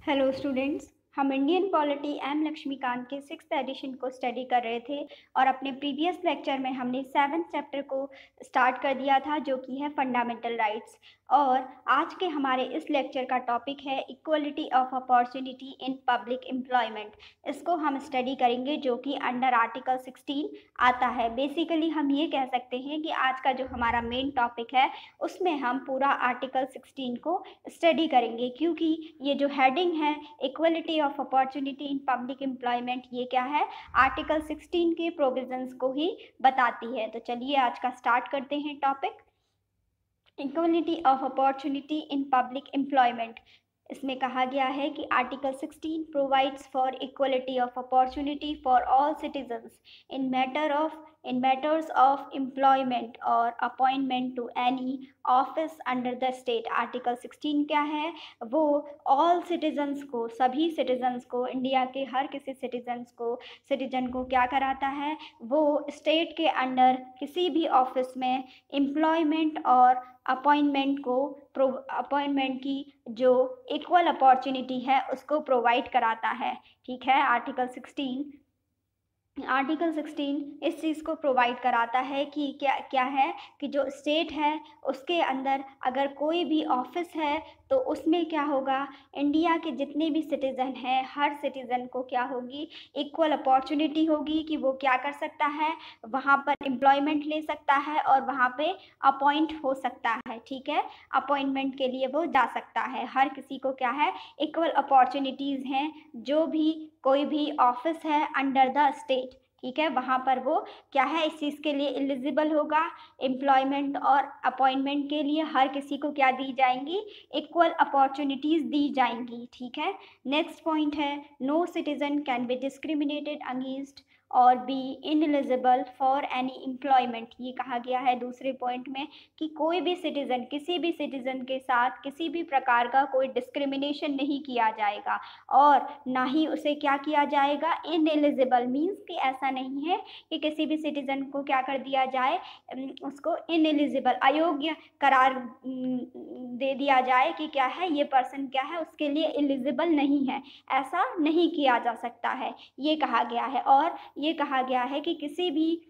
Hello students, हम Indian polity M Laxmikant के 6th addition को स्टडी कर रहे थे और अपने प्रीवियस लेक्चर में हमने 7th चैप्टर को स्टार्ट कर दिया था जो कि है फंडामेंटल राइट्स। और आज के हमारे इस लेक्चर का टॉपिक है equality of opportunity in public employment. इसको हम स्टडी करेंगे जो कि अंडर आर्टिकल 16 आता है। बेसिकली हम ये कह सकते हैं कि आज का जो हमारा मेन टॉपिक है उसमें हम पूरा आर्टिकल 16 को स्टडी करेंगे, क्योंकि ये जो हेडिंग है equality of opportunity in public employment, ये क्या है, आर्टिकल 16 के प्रोविजंस को ही बताती है। तो चलिए आज का स्टार्ट करते हैं topic equality of opportunity in public employment. इसमें कहा गया है कि article 16 provides for equality of opportunity for all citizens in matters of employment और appointment to any office under the state. Article 16 क्या है, वो ऑल सिटीजन्स को, सभी सिटीजन्स को, इंडिया के हर किसी सिटीजन को क्या कराता है, वो स्टेट के अंडर किसी भी ऑफिस में एम्प्लॉयमेंट और अपॉइंटमेंट की जो इक्वल अपॉर्चुनिटी है उसको प्रोवाइड कराता है। ठीक है, आर्टिकल 16 इस चीज़ को प्रोवाइड कराता है कि क्या है कि जो स्टेट है उसके अंदर अगर कोई भी ऑफिस है तो उसमें क्या होगा, इंडिया के जितने भी सिटीज़न हैं हर सिटीज़न को क्या होगी, इक्वल अपॉर्चुनिटी होगी कि वो क्या कर सकता है, वहाँ पर एम्प्लॉयमेंट ले सकता है और वहाँ पे अपॉइंट हो सकता है। ठीक है, अपॉइंटमेंट के लिए वो जा सकता है। हर किसी को क्या है, इक्वल अपॉर्चुनिटीज़ हैं। जो भी कोई भी ऑफिस है अंडर द स्टेट, ठीक है, वहाँ पर वो क्या है, इस चीज़ के लिए एलिजिबल होगा। एम्प्लॉयमेंट और अपॉइंटमेंट के लिए हर किसी को क्या दी जाएंगी, इक्वल अपॉर्चुनिटीज़ दी जाएंगी। ठीक है, नेक्स्ट पॉइंट है no citizen can be discriminated against और be ineligible for any employment. ये कहा गया है दूसरे पॉइंट में कि कोई भी सिटीज़न, किसी भी सिटीज़न के साथ किसी भी प्रकार का कोई डिस्क्रिमिनेशन नहीं किया जाएगा और ना ही उसे क्या किया जाएगा, इनएलिजिबल मीन्स कि ऐसा नहीं है कि किसी भी सिटीज़न को क्या कर दिया जाए, उसको इनएलिजिबल, अयोग्य करार दे दिया जाए कि क्या है, ये पर्सन क्या है, उसके लिए एलिजिबल नहीं है। ऐसा नहीं किया जा सकता है, ये कहा गया है। और ये कहा गया है कि किसी भी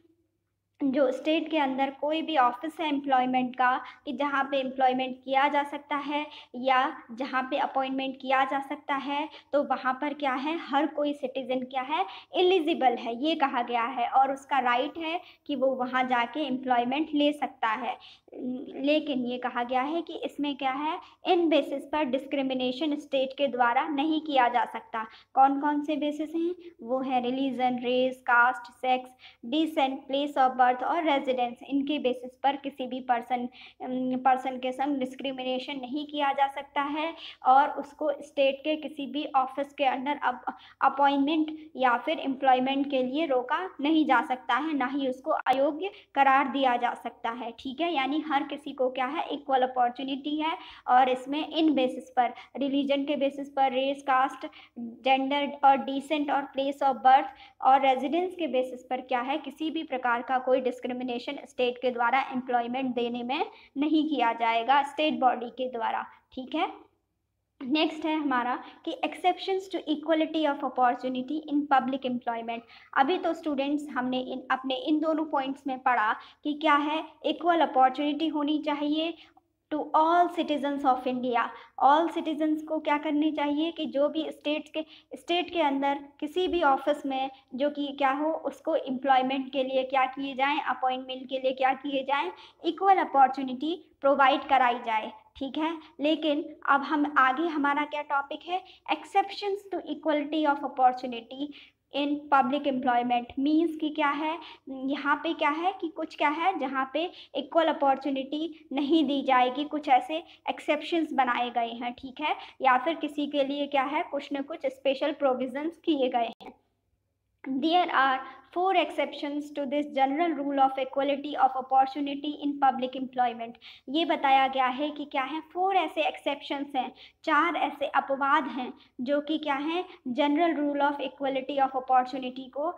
जो स्टेट के अंदर कोई भी ऑफिस है एम्प्लॉयमेंट का, कि जहाँ पे एम्प्लॉयमेंट किया जा सकता है या जहाँ पे अपॉइंटमेंट किया जा सकता है, तो वहाँ पर क्या है, हर कोई सिटीज़न क्या है, एलिजिबल है, ये कहा गया है और उसका राइट है कि वो वहाँ जाके एम्प्लॉयमेंट ले सकता है। लेकिन ये कहा गया है कि इसमें क्या है, इन बेसिस पर डिस्क्रिमिनेशन स्टेट के द्वारा नहीं किया जा सकता। कौन कौन से बेसिस हैं, वो है religion, race, caste, sex, descent, place of birth और रेजिडेंस। इनके बेसिस पर किसी भी पर्सन के संग डिस्क्रिमिनेशन नहीं किया जा सकता है और उसको स्टेट के किसी भी ऑफिस के अंडर अपॉइंटमेंट या फिर एम्प्लॉयमेंट के लिए रोका नहीं जा सकता है, ना ही उसको अयोग्य करार दिया जा सकता है। ठीक है, यानी हर किसी को क्या है, इक्वल अपॉर्चुनिटी है। और इसमें इन बेसिस पर, रिलीजन के बेसिस पर, रेस, कास्ट, जेंडर और डिसेंट और प्लेस ऑफ बर्थ और रेजिडेंस के बेसिस पर क्या है, किसी भी प्रकार का कोई डिस्क्रिमिनेशन स्टेट के द्वारा एम्प्लॉयमेंट देने में नहीं किया जाएगा, स्टेट बॉडी के द्वारा। ठीक है, नेक्स्ट है हमारा कि exceptions to equality of opportunity in public employment. अभी तो स्टूडेंट्स हमने अपने इन दोनों पॉइंट्स में पढ़ा कि क्या है, इक्वल अपॉर्चुनिटी होनी चाहिए to all citizens of India. All citizens को क्या करनी चाहिए कि जो भी स्टेट के अंदर किसी भी ऑफिस में जो कि क्या हो, उसको एम्प्लॉयमेंट के लिए क्या किए जाएं, अपॉइंटमेंट के लिए क्या किए जाएं, इक्वल अपॉर्चुनिटी प्रोवाइड कराई जाए। ठीक है, लेकिन अब हम आगे, हमारा क्या टॉपिक है, exceptions to equality of opportunity in public employment. Means कि क्या है, यहाँ पे क्या है कि कुछ क्या है जहाँ पे इक्वल अपॉर्चुनिटी नहीं दी जाएगी, कुछ ऐसे एक्सेप्शंस बनाए गए हैं। ठीक है, या फिर किसी के लिए क्या है, कुछ न कुछ स्पेशल प्रोविजंस किए गए हैं। There are 4 exceptions to this general rule of equality of opportunity in public employment। ये बताया गया है कि क्या है, 4 ऐसे exceptions हैं, 4 ऐसे अपवाद हैं जो कि क्या है, general rule of equality of opportunity को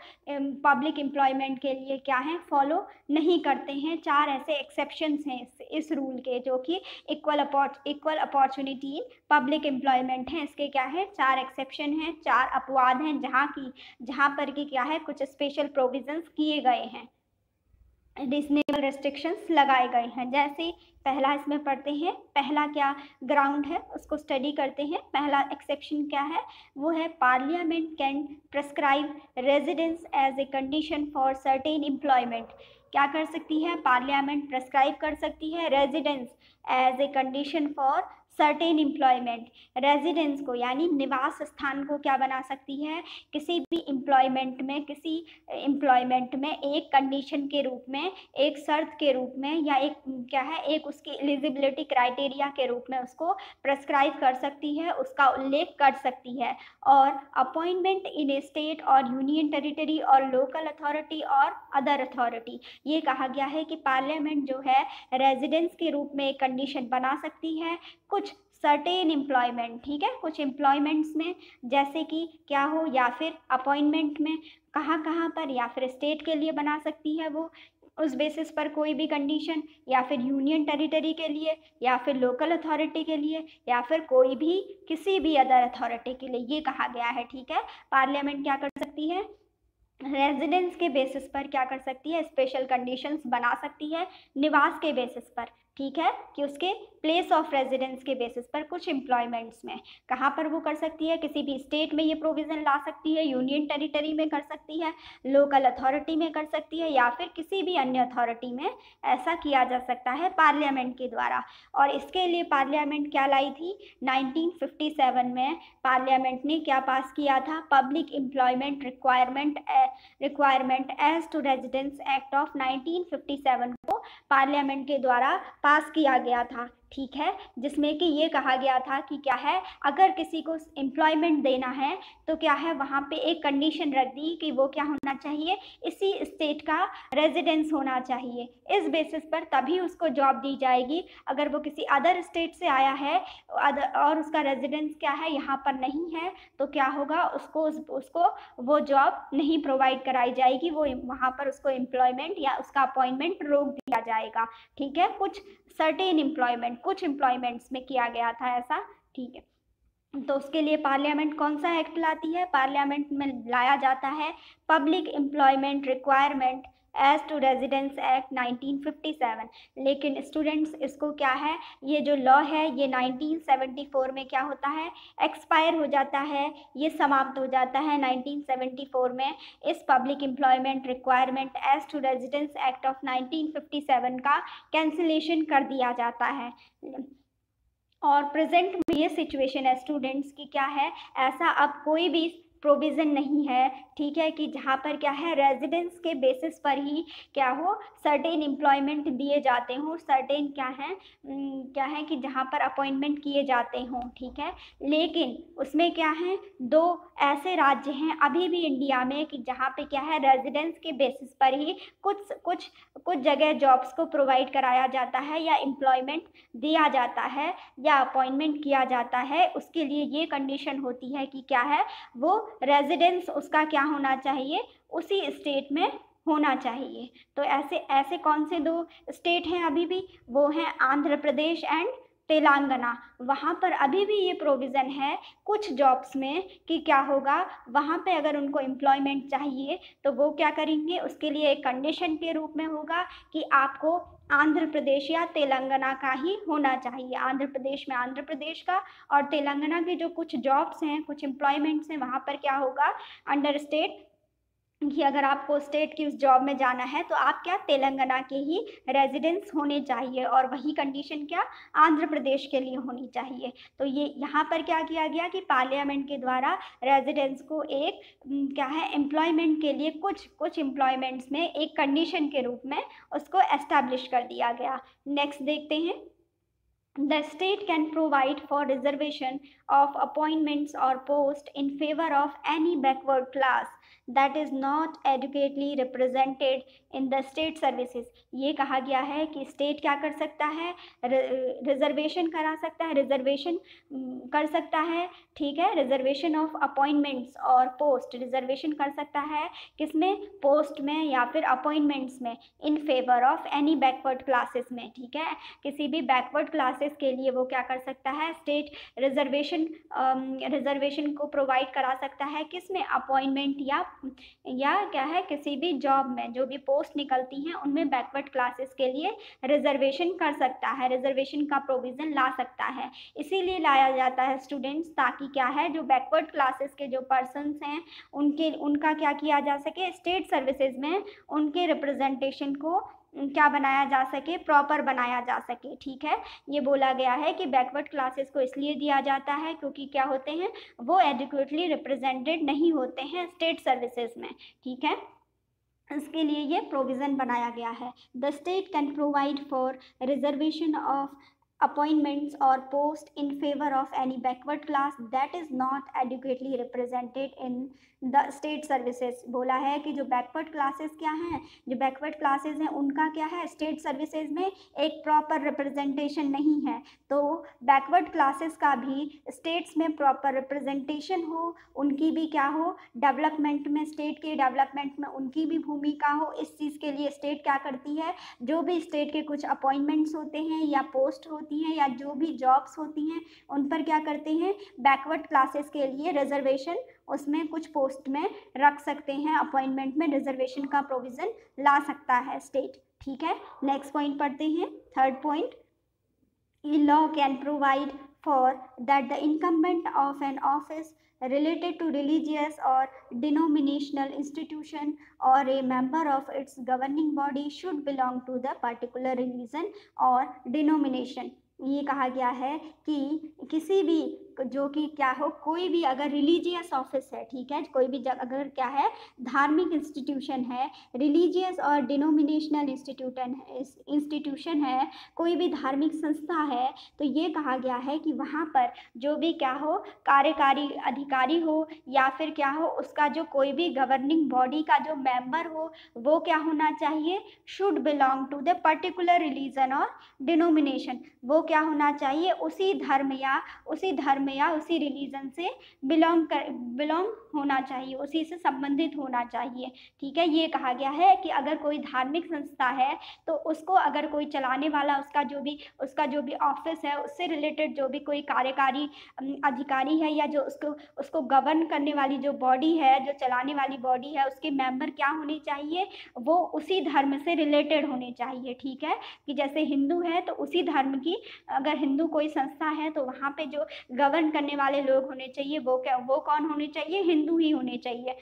पब्लिक एम्प्लॉयमेंट के लिए क्या है, फॉलो नहीं करते हैं। 4 ऐसे एक्सेप्शंस हैं इस रूल के जो कि equal opportunity in public employment हैं। इसके क्या है, 4 एक्सेप्शन हैं, 4 अपवाद हैं जहाँ पर कि क्या है, कुछ स्पेशल प्रोविजंस किए गए हैं, रीजनेबल रेस्ट्रिक्शंस लगाए गए हैं। जैसे पहला इसमें पढ़ते हैं, पहला क्या ग्राउंड है उसको स्टडी करते हैं। पहला एक्सेप्शन क्या है, वो है parliament can prescribe residence as a condition for certain employment. क्या कर सकती है, पार्लियामेंट प्रेस्क्राइब कर सकती है residence as a condition for certain employment. Residence को यानी निवास स्थान को क्या बना सकती है, किसी भी एम्प्लॉयमेंट में, किसी एम्प्लॉयमेंट में एक कंडीशन के रूप में, एक शर्त के रूप में, या एक क्या है, एक उसकी एलिजिबिलिटी क्राइटेरिया के रूप में उसको प्रेस्क्राइब कर सकती है, उसका उल्लेख कर सकती है। और अपॉइंटमेंट इन ए स्टेट और यूनियन टेरिटरी और लोकल अथॉरिटी और अदर अथॉरिटी, ये कहा गया है कि पार्लियामेंट जो है रेजिडेंस के रूप में एक कंडीशन बना सकती है कुछ सर्टेन एम्प्लॉयमेंट, ठीक है, कुछ एम्प्लॉयमेंट्स में, जैसे कि क्या हो, या फिर अपॉइंटमेंट में कहाँ कहाँ पर, या फिर स्टेट के लिए बना सकती है वो उस बेसिस पर कोई भी कंडीशन, या फिर यूनियन टेरिटरी के लिए, या फिर लोकल अथॉरिटी के लिए, या फिर कोई भी किसी भी अदर अथॉरिटी के लिए, ये कहा गया है। ठीक है, पार्लियामेंट क्या कर सकती है, रेजिडेंस के बेसिस पर क्या कर सकती है, स्पेशल कंडीशंस बना सकती है निवास के बेसिस पर, ठीक है, कि उसके प्लेस ऑफ रेजिडेंस के बेसिस पर कुछ एम्प्लॉयमेंट्स में कहाँ पर वो कर सकती है, किसी भी स्टेट में ये प्रोविज़न ला सकती है, यूनियन टेरिटरी में कर सकती है, लोकल अथॉरिटी में कर सकती है, या फिर किसी भी अन्य अथॉरिटी में ऐसा किया जा सकता है पार्लियामेंट के द्वारा। और इसके लिए पार्लियामेंट क्या लाई थी, 1957 में पार्लियामेंट ने क्या पास किया था, public employment requirement as to residence act of 1957 को पार्लियामेंट के द्वारा पास किया गया था। ठीक है, जिसमें कि ये कहा गया था कि क्या है, अगर किसी को एम्प्लॉयमेंट देना है तो क्या है, वहाँ पे एक कंडीशन रख दी कि वो क्या होना चाहिए, इसी स्टेट का रेजिडेंस होना चाहिए। इस बेसिस पर तभी उसको जॉब दी जाएगी। अगर वो किसी अदर स्टेट से आया है और उसका रेजिडेंस क्या है, यहाँ पर नहीं है, तो क्या होगा, उसको वो जॉब नहीं प्रोवाइड कराई जाएगी, वो वहाँ पर उसको एम्प्लॉयमेंट या उसका अपॉइंटमेंट रोक दिया जाएगा। ठीक है, कुछ सर्टेन एम्प्लॉयमेंट, कुछ एम्प्लॉयमेंट्स में किया गया था ऐसा। ठीक है, तो उसके लिए पार्लियामेंट कौन सा एक्ट लाती है, पार्लियामेंट में लाया जाता है public employment requirement as to residence act 1957। लेकिन स्टूडेंट्स इसको क्या है, ये जो लॉ है ये 1974 में क्या होता है, एक्सपायर हो जाता है, ये समाप्त हो जाता है 1974 में। इस public employment requirement as to residence act of 1957 का कैंसिलेशन कर दिया जाता है। और प्रेजेंट में ये सिचुएशन है स्टूडेंट्स की क्या है, ऐसा अब कोई भी प्रोविज़न नहीं है, ठीक है, कि जहाँ पर क्या है, रेजिडेंस के बेसिस पर ही क्या हो, सर्टेन एम्प्लॉयमेंट दिए जाते हों, सर्टेन क्या है कि जहाँ पर अपॉइंटमेंट किए जाते हों। ठीक है, लेकिन उसमें क्या है, 2 ऐसे राज्य हैं अभी भी इंडिया में कि जहाँ पे क्या है, रेजिडेंस के बेसिस पर ही कुछ जगह जॉब्स को प्रोवाइड कराया जाता है, या एम्प्लॉयमेंट दिया जाता है, या अपॉइंटमेंट किया जाता है। उसके लिए ये कंडीशन होती है कि क्या है, वो रेजिडेंस उसका क्या होना चाहिए, उसी स्टेट में होना चाहिए। तो ऐसे कौन से 2 स्टेट हैं अभी भी, वो हैं आंध्र प्रदेश एंड तेलंगाना। वहाँ पर अभी भी ये प्रोविज़न है कुछ जॉब्स में कि क्या होगा, वहाँ पे अगर उनको एम्प्लॉयमेंट चाहिए तो वो क्या करेंगे, उसके लिए एक कंडीशन के रूप में होगा कि आपको आंध्र प्रदेश या तेलंगाना का ही होना चाहिए। आंध्र प्रदेश में आंध्र प्रदेश का, और तेलंगाना के जो कुछ जॉब्स हैं, कुछ एम्प्लॉयमेंट्स हैं, वहाँ पर क्या होगा, अंडर स्टेट कि अगर आपको स्टेट की उस जॉब में जाना है तो आप क्या, तेलंगाना के ही रेजिडेंस होने चाहिए, और वही कंडीशन क्या, आंध्र प्रदेश के लिए होनी चाहिए। तो ये यहाँ पर क्या किया गया कि पार्लियामेंट के द्वारा रेजिडेंस को एक क्या है, एम्प्लॉयमेंट के लिए कुछ एम्प्लॉयमेंट्स में एक कंडीशन के रूप में उसको एस्टैब्लिश कर दिया गया। नेक्स्ट देखते हैं, The state can provide for reservation of appointments or post in favor of any backward class that is not adequately represented in the state services. ये कहा गया है कि स्टेट क्या कर सकता है, रिजर्वेशन करा सकता है, रिजर्वेशन कर सकता है, ठीक है, रिजर्वेशन ऑफ अपॉइंटमेंट्स और पोस्ट, रिजर्वेशन कर सकता है किसमें, पोस्ट में या फिर अपॉइंटमेंट्स में, in favour of any backward classes में, ठीक है, किसी भी बैकवर्ड क्लासेस के लिए वो क्या कर सकता है, स्टेट रिजर्वेशन को प्रोवाइड करा सकता है किसमें, अपॉइंटमेंट या क्या है, किसी भी जॉब में जो भी पोस्ट निकलती हैं उनमें बैकवर्ड क्लासेस के लिए रिजर्वेशन कर सकता है, रिजर्वेशन का प्रोविज़न ला सकता है। इसीलिए लाया जाता है स्टूडेंट्स, ताकि क्या है, जो बैकवर्ड क्लासेस के जो पर्सन्स हैं उनका क्या किया जा सके, स्टेट सर्विसेज में उनके रिप्रेजेंटेशन को क्या बनाया जा सके, प्रॉपर बनाया जा सके, ठीक है। ये बोला गया है कि बैकवर्ड क्लासेस को इसलिए दिया जाता है क्योंकि क्या होते हैं, वो एडिक्वेटली रिप्रेजेंटेड नहीं होते हैं स्टेट सर्विसेज में, ठीक है, इसके लिए ये प्रोविज़न बनाया गया है। The state can provide for reservation of appointments or post in favor of any backward class that is not adequately represented in the state services। बोला है कि जो बैकवर्ड क्लासेस क्या हैं, जो बैकवर्ड क्लासेस हैं उनका क्या है, स्टेट सर्विसेज में एक प्रॉपर रिप्रेजेंटेशन नहीं है, तो बैकवर्ड क्लासेस का भी स्टेट्स में प्रॉपर रिप्रेजेंटेशन हो, उनकी भी क्या हो, डेवलपमेंट में, स्टेट के डेवलपमेंट में उनकी भी भूमिका हो। इस चीज़ के लिए स्टेट क्या करती है, जो भी स्टेट के कुछ अपॉइंटमेंट्स होते हैं या पोस्ट होती हैं या जो भी जॉब्स होती हैं उन पर क्या करते हैं, बैकवर्ड क्लासेस के लिए रिजर्वेशन उसमें कुछ पोस्ट में रख सकते हैं, अपॉइंटमेंट में रिजर्वेशन का प्रोविज़न ला सकता है स्टेट, ठीक है। नेक्स्ट पॉइंट पढ़ते हैं, third point, law can provide for that the incumbent of an office related to religious or denominational institution or a member of its governing body should belong to the particular religion or denomination। ये कहा गया है कि किसी भी जो कि क्या हो, कोई भी अगर रिलीजियस ऑफिस है, ठीक है, कोई भी अगर क्या है, धार्मिक इंस्टीट्यूशन है, रिलीजियस और डिनोमिनेशनल इंस्टीट्यूशन है, कोई भी धार्मिक संस्था है, तो ये कहा गया है कि वहाँ पर जो भी क्या हो, कार्यकारी अधिकारी हो या फिर क्या हो, उसका जो कोई भी गवर्निंग बॉडी का जो मेंबर हो वो क्या होना चाहिए, should belong to the particular religion और डिनोमिनेशन, वो क्या होना चाहिए, उसी धर्म या उसी रिलीजन से बिलोंग होना चाहिए, उसी से संबंधित होना चाहिए, ठीक है। ये कहा गया है कि अगर कोई धार्मिक संस्था है तो उसको अगर कोई चलाने वाला उसका जो भी ऑफिस है, उससे रिलेटेड जो भी कोई कार्यकारी अधिकारी है या जो उसको गवर्न करने वाली जो बॉडी है, जो चलाने वाली बॉडी है, उसके मेंबर क्या होने चाहिए, वो उसी धर्म से रिलेटेड होने चाहिए, ठीक है। कि जैसे हिंदू है तो उसी धर्म की, अगर हिंदू कोई संस्था है तो वहाँ पे जो गवर्न करने वाले लोग होने चाहिए वो कौन होने चाहिए, हिंदू ही होने चाहिए।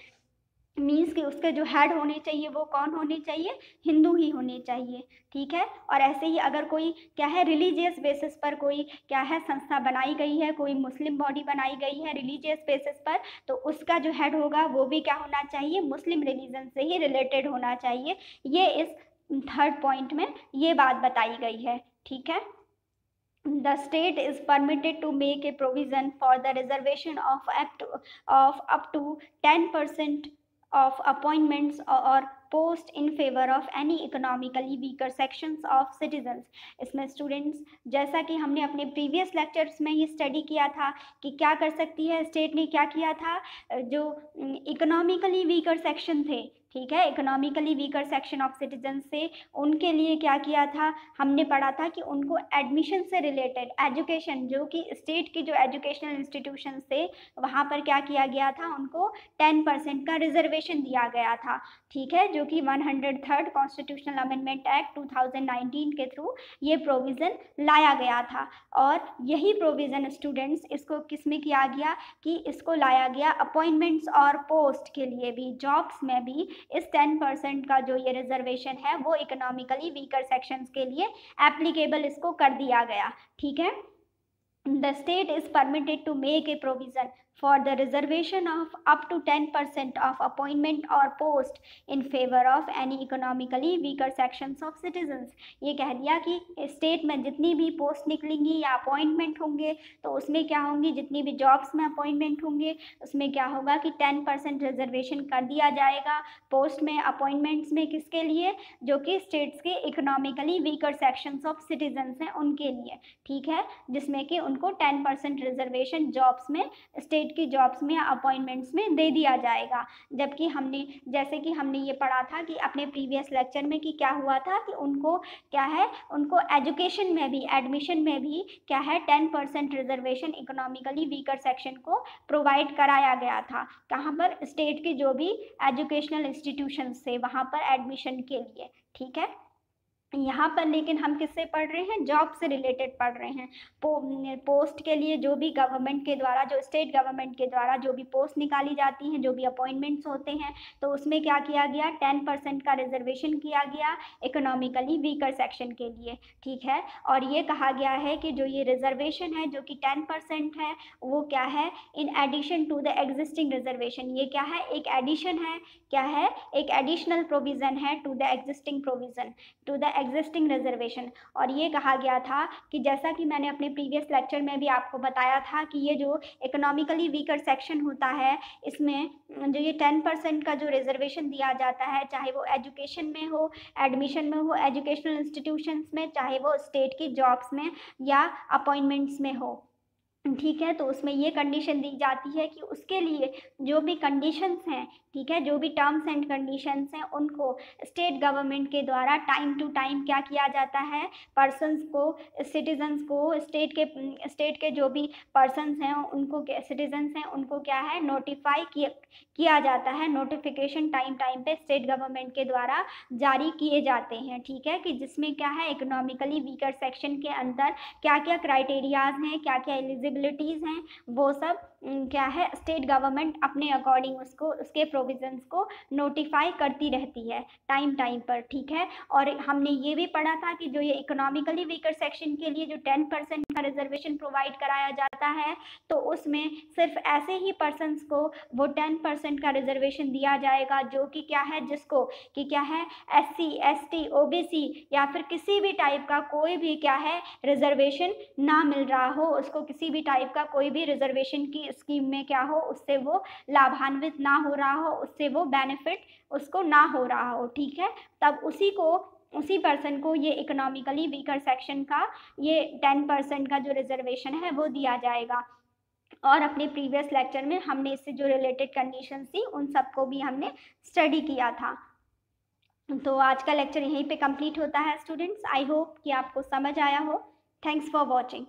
मीन्स कि उसके जो हेड होने चाहिए वो कौन होने चाहिए, हिंदू ही होने चाहिए, ठीक है। और ऐसे ही अगर कोई क्या है, रिलीजियस बेसिस पर कोई क्या है, संस्था बनाई गई है, कोई मुस्लिम बॉडी बनाई गई है रिलीजियस बेसिस पर, तो उसका जो हेड होगा वो भी क्या होना चाहिए, मुस्लिम रिलीजन से ही रिलेटेड होना चाहिए। ये इस थर्ड पॉइंट में ये बात बताई गई है, ठीक है। The state is permitted to make a provision for the reservation of up to 10% of appointments or post in favor of any economically weaker sections of citizens। इसमें स्टूडेंट्स, जैसा कि हमने अपने प्रीवियस लेक्चर्स में ये स्टडी किया था कि क्या कर सकती है स्टेट ने, क्या किया था, जो इकोनॉमिकली वीकर सेक्शन थे, ठीक है, economically weaker section of citizen से उनके लिए क्या किया था, हमने पढ़ा था कि उनको एडमिशन से रिलेटेड एजुकेशन, जो कि स्टेट की जो एजुकेशनल इंस्टीट्यूशन थे वहाँ पर क्या किया गया था, उनको 10% का रिजर्वेशन दिया गया था, ठीक है, जो कि 103rd कॉन्स्टिट्यूशनल अमेंडमेंट एक्ट 2019 के थ्रू ये प्रोविज़न लाया गया था। और यही प्रोविज़न स्टूडेंट्स, इसको किस में किया गया कि इसको लाया गया अपॉइंटमेंट्स और पोस्ट के लिए भी, जॉब्स में भी इस 10% का जो ये रिजर्वेशन है वो इकोनॉमिकली वीकर सेक्शंस के लिए एप्लीकेबल इसको कर दिया गया, ठीक है। the state is permitted to make a provision for the reservation of up to 10% of appointment or post in favor of any economically weaker sections of citizens। ये कह दिया कि स्टेट में जितनी भी पोस्ट निकलेंगी या अपॉइंटमेंट होंगे तो उसमें क्या होंगी, जितनी भी जॉब्स में अपॉइंटमेंट होंगे उसमें क्या होगा कि 10% रिजर्वेशन कर दिया जाएगा पोस्ट में, अपॉइंटमेंट्स में। किसके लिए? जो कि स्टेट्स के economically weaker sections of citizens हैं उनके लिए, ठीक है, जिसमें कि उनको 10% रिजर्वेशन जॉब्स में, स्टेट की जॉब्स में, अपॉइंटमेंट्स में दे दिया जाएगा। जबकि जैसे कि हमने ये पढ़ा था कि अपने प्रीवियस लेक्चर में कि क्या हुआ था कि उनको क्या है, उनको एजुकेशन में भी, एडमिशन में भी क्या है 10% रिजर्वेशन इकोनॉमिकली वीकर सेक्शन को प्रोवाइड कराया गया था। कहाँ पर? स्टेट की जो भी एजुकेशनल इंस्टीट्यूशंस थे वहाँ पर एडमिशन के लिए, ठीक है। यहाँ पर लेकिन हम किससे पढ़ रहे हैं? जॉब से रिलेटेड पढ़ रहे हैं। पोस्ट के लिए जो भी गवर्नमेंट के द्वारा, जो स्टेट गवर्नमेंट के द्वारा जो भी पोस्ट निकाली जाती हैं, जो भी अपॉइंटमेंट्स होते हैं, तो उसमें क्या किया गया? 10% का रिजर्वेशन किया गया इकोनॉमिकली वीकर सेक्शन के लिए, ठीक है। और ये कहा गया है कि जो ये रिजर्वेशन है जो कि 10% है, वो क्या है? In addition to the existing reservation. ये क्या है? एक एडिशन है, क्या है? एक एडिशनल प्रोविज़न है to the existing provision, to the existing reservation. और ये कहा गया था कि जैसा कि मैंने अपने प्रीवियस लेक्चर में भी आपको बताया था कि ये जो इकोनॉमिकली वीकर सेक्शन होता है, इसमें जो ये 10% का जो रिजर्वेशन दिया जाता है, चाहे वो एजुकेशन में हो, एडमिशन में हो, एजुकेशनल इंस्टीट्यूशंस में, चाहे वो स्टेट की जॉब्स में या अपॉइंटमेंट्स में हो, ठीक है, तो उसमें ये कंडीशन दी जाती है कि उसके लिए जो भी कंडीशंस हैं, ठीक है, जो भी टर्म्स एंड कंडीशंस हैं, उनको स्टेट गवर्नमेंट के द्वारा टाइम टू टाइम क्या किया जाता है? पर्सन्स को, सिटीजन्स को, स्टेट के जो भी पर्सन्स हैं उनको, सिटीजन्स हैं उनको क्या है? नोटिफाई किया जाता है। नोटिफिकेशन टाइम टाइम पे स्टेट गवर्नमेंट के द्वारा जारी किए जाते हैं, ठीक है, कि जिसमें क्या है? इकोनॉमिकली वीकर सेक्शन के अंदर क्या क्या क्राइटेरियाज हैं, क्या क्या एलिजिबिलिटीज़ हैं, वो सब क्या है? स्टेट गवर्नमेंट अपने अकॉर्डिंग उसको, उसके प्रोविजंस को नोटिफाई करती रहती है टाइम टाइम पर, ठीक है। और हमने ये भी पढ़ा था कि जो ये इकोनॉमिकली वीकर सेक्शन के लिए जो 10% का रिजर्वेशन प्रोवाइड कराया जाता है, तो उसमें सिर्फ ऐसे ही पर्सन्स को वो 10% का रिजर्वेशन दिया जाएगा जो कि क्या है? जिसको कि क्या है? SC, ST, OBC या फिर किसी भी टाइप का कोई भी क्या है? रिजर्वेशन ना मिल रहा हो, उसको किसी भी टाइप का कोई भी रिजर्वेशन की स्कीम में क्या हो, उससे वो लाभान्वित ना हो रहा हो, उससे वो बेनिफिट उसको ना हो रहा हो, ठीक है, तब उसी पर्सन को ये इकोनॉमिकली वीकर सेक्शन का ये 10% का जो रिजर्वेशन है वो दिया जाएगा। और अपने प्रीवियस लेक्चर में हमने इससे जो रिलेटेड कंडीशंस थी उन सबको भी हमने स्टडी किया था। तो आज का लेक्चर यहीं पे कंप्लीट होता है स्टूडेंट्स। आई होप कि आपको समझ आया हो। Thanks for watching.